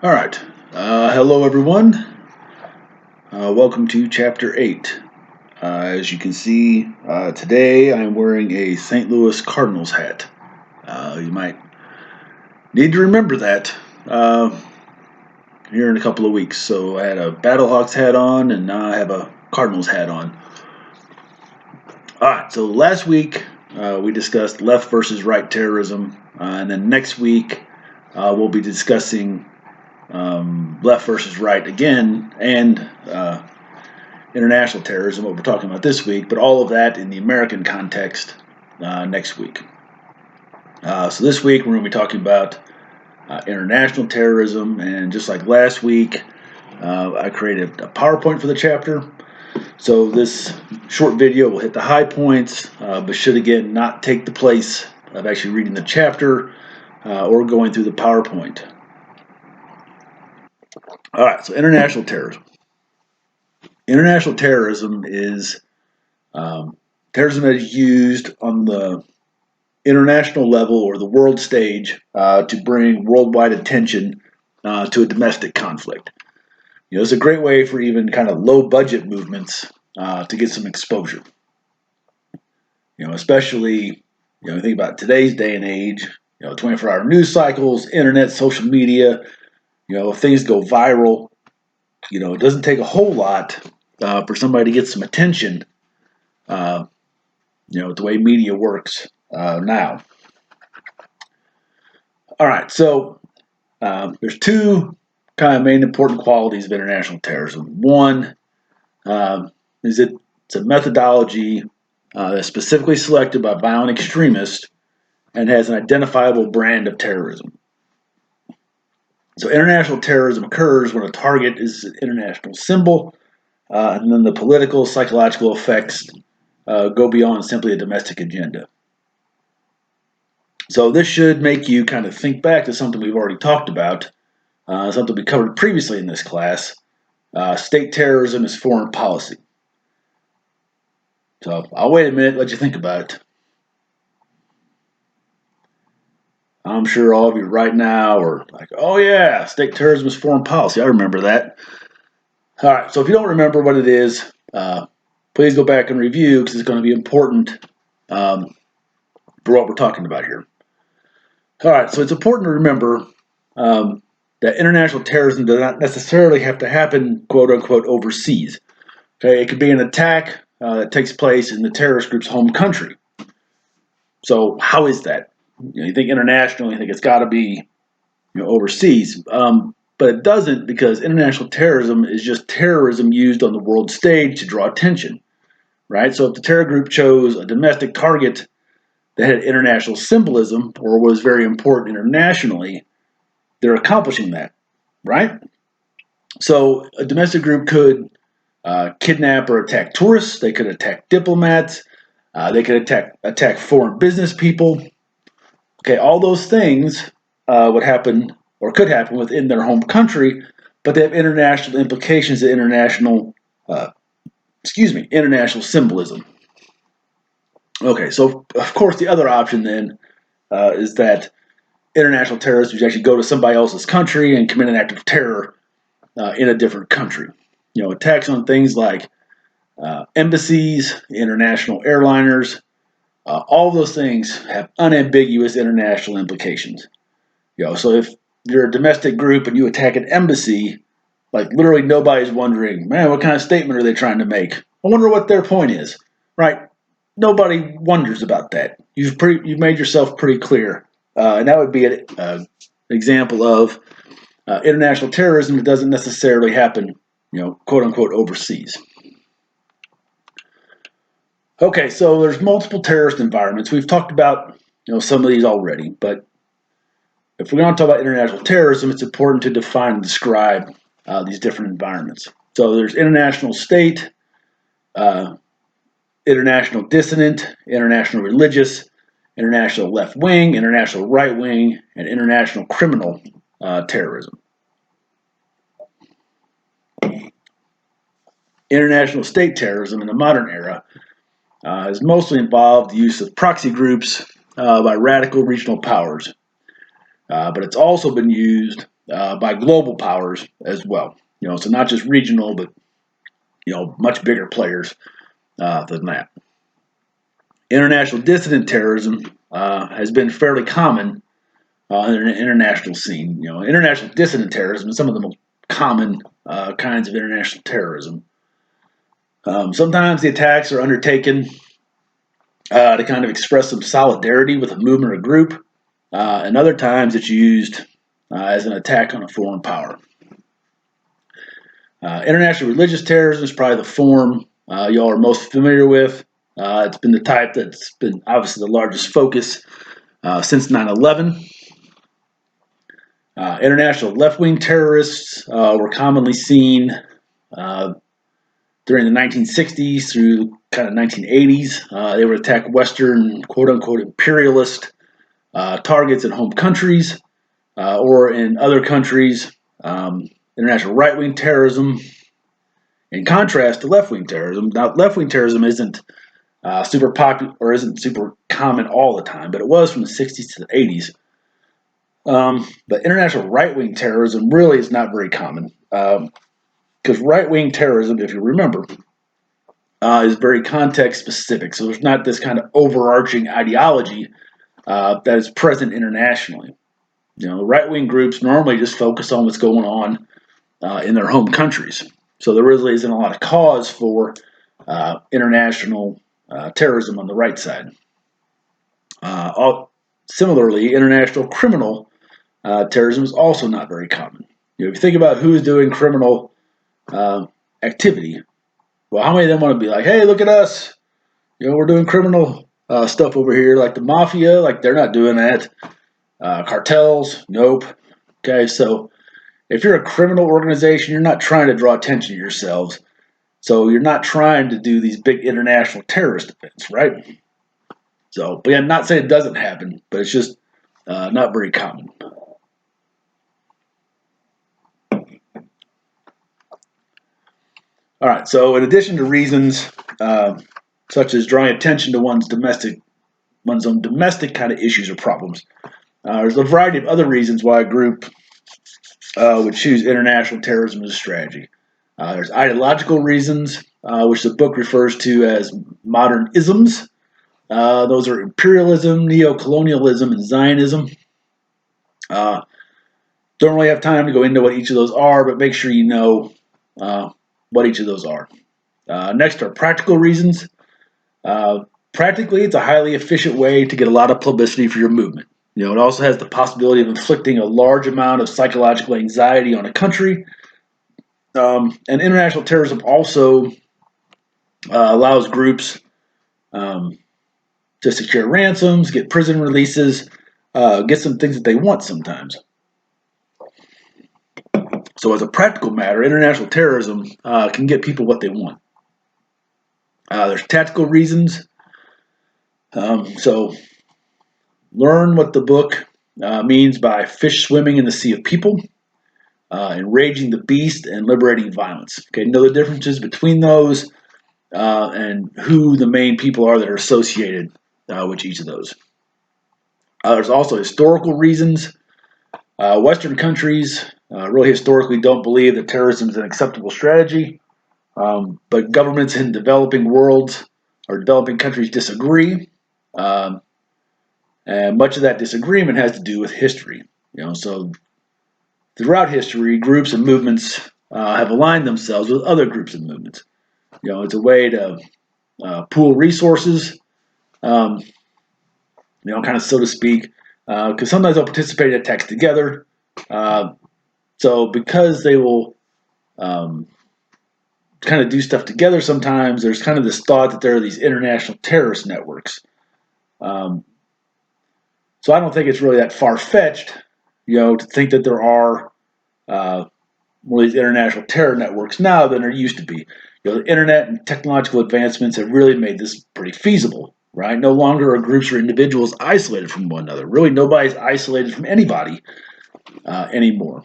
All right. Hello, everyone. Welcome to Chapter 8. As you can see, today I'm wearing a St. Louis Cardinals hat. You might need to remember that here in a couple of weeks. So I had a Battlehawks hat on, and now I have a Cardinals hat on. All right. So last week we discussed left versus right terrorism, and then next week we'll be discussing left versus right again, and international terrorism, what we're talking about this week, but all of that in the American context next week. So this week we're going to be talking about international terrorism, and just like last week, I created a PowerPoint for the chapter. So this short video will hit the high points, but should again not take the place of actually reading the chapter or going through the PowerPoint. All right, so international terrorism. International terrorism is terrorism that is used on the international level or the world stage to bring worldwide attention to a domestic conflict. It's a great way for even kind of low budget movements to get some exposure. Especially think about today's day and age. 24-hour news cycles, internet, social media. If things go viral, it doesn't take a whole lot for somebody to get some attention. The way media works now. All right, so there's two kind of main important qualities of international terrorism. One is that it's a methodology that's specifically selected by violent extremists and has an identifiable brand of terrorism. So international terrorism occurs when a target is an international symbol, and then the political, psychological effects go beyond simply a domestic agenda. So this should make you kind of think back to something we've already talked about, something we covered previously in this class. State terrorism is foreign policy. So I'll wait a minute, let you think about it. I'm sure all of you right now are like, oh yeah, state terrorism is foreign policy. I remember that. All right, so if you don't remember what it is, please go back and review because it's going to be important for what we're talking about here. All right, so it's important to remember that international terrorism does not necessarily have to happen, quote unquote, overseas. Okay, it could be an attack that takes place in the terrorist group's home country. So how is that? You think international, you think it's got to be overseas, but it doesn't, because international terrorism is just terrorism used on the world stage to draw attention, right? So if the terror group chose a domestic target that had international symbolism or was very important internationally, they're accomplishing that, right? So a domestic group could kidnap or attack tourists. They could attack diplomats. They could attack foreign business people. Okay, all those things would happen or could happen within their home country, but they have international implications and international symbolism. Okay, so of course the other option then is that international terrorists would actually go to somebody else's country and commit an act of terror in a different country. Attacks on things like embassies, international airliners, all of those things have unambiguous international implications. So if you're a domestic group and you attack an embassy, like literally nobody's wondering, man, what kind of statement are they trying to make? I wonder what their point is, right? Nobody wonders about that. You've made yourself pretty clear, and that would be an example of international terrorism that doesn't necessarily happen, quote unquote, overseas. Okay, so there's multiple terrorist environments. We've talked about some of these already, but if we're going to talk about international terrorism, it's important to define and describe these different environments. So there's international state, international dissident, international religious, international left wing, international right wing, and international criminal terrorism. International state terrorism in the modern era has mostly involved the use of proxy groups by radical regional powers. But it's also been used by global powers as well. So not just regional, but much bigger players than that. International dissident terrorism has been fairly common in the international scene. International dissident terrorism is some of the most common kinds of international terrorism. Sometimes the attacks are undertaken to kind of express some solidarity with a movement or group, and other times it's used as an attack on a foreign power. International religious terrorism is probably the form y'all are most familiar with. It's been the type that's been obviously the largest focus since 9/11. International left-wing terrorists were commonly seen during the 1960s through kind of 1980s. They would attack Western quote-unquote imperialist targets in home countries or in other countries. International right-wing terrorism, in contrast to left-wing terrorism. Now, left-wing terrorism isn't super popular or isn't super common all the time, but it was from the 60s to the 80s. But international right-wing terrorism really is not very common because right-wing terrorism, if you remember, is very context-specific. So there's not this kind of overarching ideology that is present internationally. Right-wing groups normally just focus on what's going on in their home countries. So there really isn't a lot of cause for international terrorism on the right side. Similarly, international criminal terrorism is also not very common. If you think about who's doing criminal activity, well, how many of them want to be like, hey, look at us, we're doing criminal stuff over here, like the mafia, like they're not doing that. Cartels, nope. Okay, so if you're a criminal organization, you're not trying to draw attention to yourselves. So you're not trying to do these big international terrorist events, right? So, but I'm not saying it doesn't happen, but it's just not very common. All right, so in addition to reasons such as drawing attention to one's own domestic kind of issues or problems, there's a variety of other reasons why a group would choose international terrorism as a strategy. There's ideological reasons, which the book refers to as modern isms. Those are imperialism, neo-colonialism, and Zionism. Don't really have time to go into what each of those are, but make sure you know what each of those are. Next are practical reasons. Practically, it's a highly efficient way to get a lot of publicity for your movement. It also has the possibility of inflicting a large amount of psychological anxiety on a country. And international terrorism also allows groups to secure ransoms, get prison releases, get some things that they want sometimes. So as a practical matter, international terrorism can get people what they want. There's tactical reasons. So learn what the book means by fish swimming in the sea of people, enraging the beast, and liberating violence. Okay, know the differences between those and who the main people are that are associated with each of those. There's also historical reasons. Western countries really historically don't believe that terrorism is an acceptable strategy, but governments in developing worlds or developing countries disagree, and much of that disagreement has to do with history. So throughout history, groups and movements have aligned themselves with other groups and movements. It's a way to pool resources, kind of so to speak, because sometimes they'll participate in attacks together. So because they will kind of do stuff together sometimes, there's kind of this thought that there are these international terrorist networks. So I don't think it's really that far-fetched, to think that there are more of these international terror networks now than there used to be. The internet and technological advancements have really made this pretty feasible, right? No longer are groups or individuals isolated from one another. Really, nobody's isolated from anybody anymore.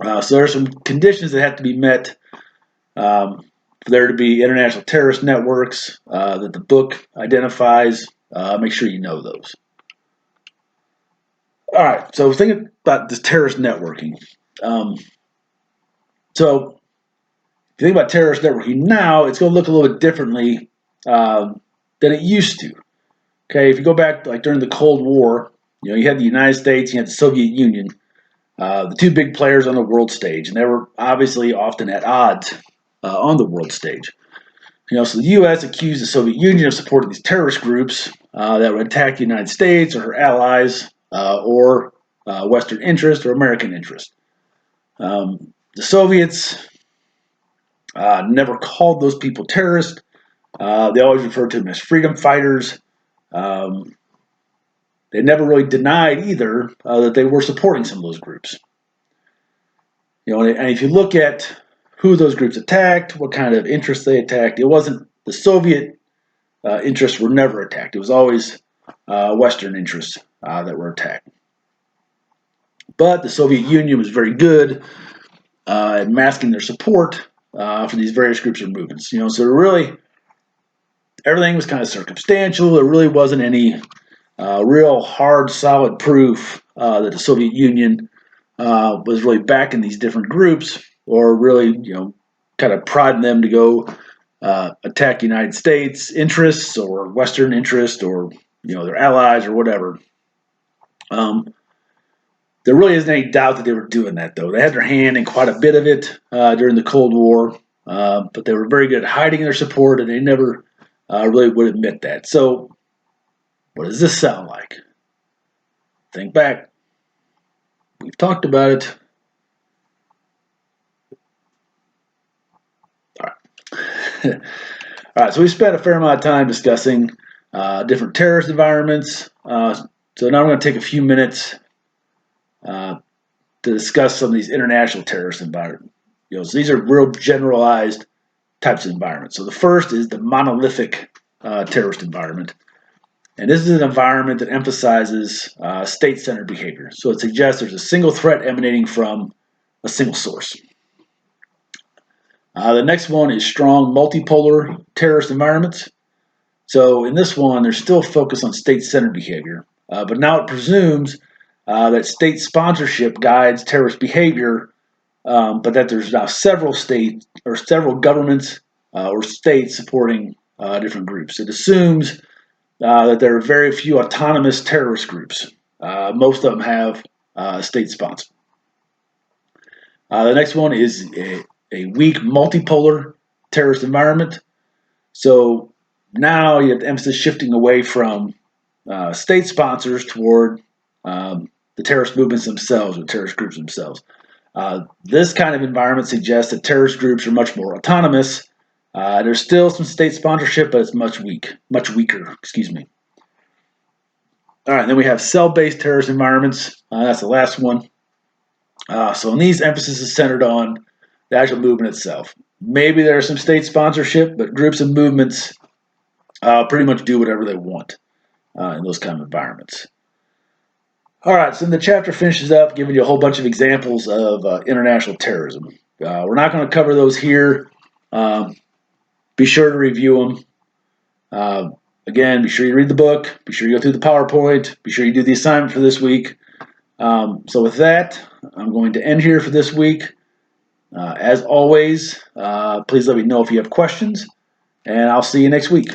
So there are some conditions that have to be met for there to be international terrorist networks that the book identifies. Make sure you know those. All right, so think about this terrorist networking. Um, so if you think about terrorist networking now, it's going to look a little bit differently than it used to. Okay, if you go back like during the Cold War, you had the United States, you had the Soviet Union, the two big players on the world stage, and they were obviously often at odds on the world stage. So the U.S. accused the Soviet Union of supporting these terrorist groups that would attack the United States or her allies or Western interest or American interest. The Soviets never called those people terrorists. They always referred to them as freedom fighters. Um, they never really denied either that they were supporting some of those groups. And if you look at who those groups attacked, what kind of interests they attacked, it wasn't the Soviet interests were never attacked. It was always Western interests that were attacked. But the Soviet Union was very good at masking their support for these various groups or movements. So really everything was kind of circumstantial. There really wasn't any real hard, solid proof that the Soviet Union was really backing these different groups or really, kind of prodding them to go attack United States interests or Western interests or, their allies or whatever. There really isn't any doubt that they were doing that, though. They had their hand in quite a bit of it during the Cold War, but they were very good at hiding their support, and they never really would admit that. So, what does this sound like? Think back. We've talked about it. All right. All right, so we spent a fair amount of time discussing different terrorist environments. So now I'm going to take a few minutes to discuss some of these international terrorist environments. So these are real generalized types of environments. So the first is the monolithic terrorist environment. And this is an environment that emphasizes state-centered behavior. So it suggests there's a single threat emanating from a single source. The next one is strong multipolar terrorist environments. So in this one, there's still focus on state-centered behavior, but now it presumes that state sponsorship guides terrorist behavior, but that there's now several states or several governments or states supporting different groups. It assumes that there are very few autonomous terrorist groups. Most of them have state sponsor. The next one is a weak multipolar terrorist environment. So now you have the emphasis shifting away from state sponsors toward the terrorist movements themselves or terrorist groups themselves. This kind of environment suggests that terrorist groups are much more autonomous. There's still some state sponsorship, but it's much weaker. Excuse me. All right, then we have cell-based terrorist environments. That's the last one. So in these, emphasis is centered on the actual movement itself. Maybe there's some state sponsorship, but groups and movements pretty much do whatever they want in those kind of environments. All right, so then the chapter finishes up giving you a whole bunch of examples of international terrorism. We're not going to cover those here. Be sure to review them. Again, be sure you read the book. Be sure you go through the PowerPoint. Be sure you do the assignment for this week. So with that, I'm going to end here for this week. As always, please let me know if you have questions, and I'll see you next week.